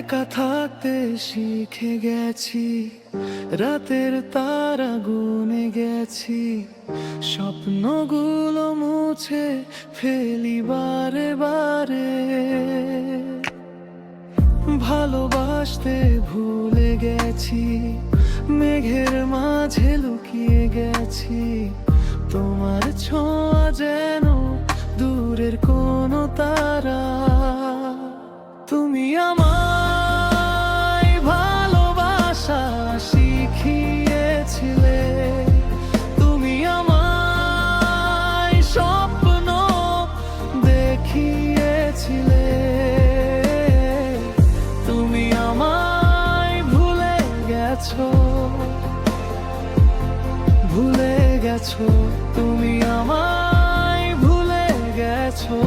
একা থাকতে শিখে গেছি, রাতের তারা গুনে গেছি, স্বপ্নগুলো মুছে ফেলি বারে বারে। ভালোবাসতে ভুলে গেছি, মেঘের মাঝে লুকিয়ে গেছি, তোমার ছোঁয়া যেন দূরের কোনো তারা। তুমি আমায় ভালোবাসা শিখিয়েছিলে, তুমি আমায় স্বপ্ন দেখিয়েছিলে, তুমি আমায় ভুলে গেছো, ভুলে গেছো, তুমি আমায় ভুলে গেছো।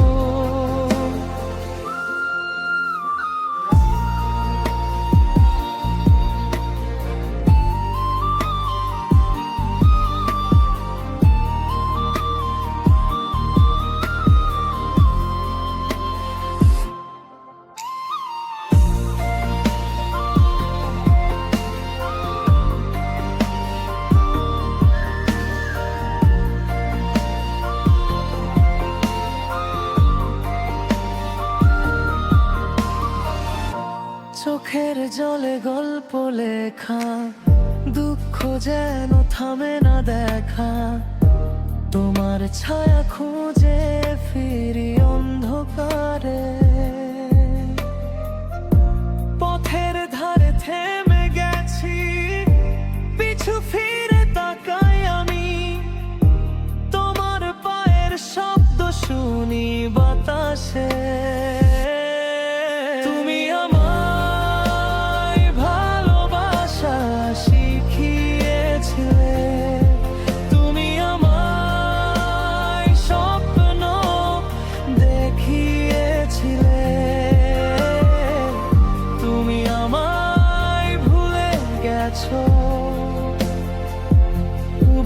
চোখের জলে গল্প লেখা, দুঃখ যেন থামে না দেখা, তোমার ছায়া খুঁজে ফিরি অন্ধকারে। পথের ধারে থেমে গেছি, পিছু ফিরে তাকাই আমি, তোমার পায়ের শব্দ শুনি বাতাসে।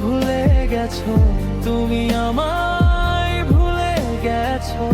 ভুলে গেছো, তুমি আমায় ভুলে গেছো।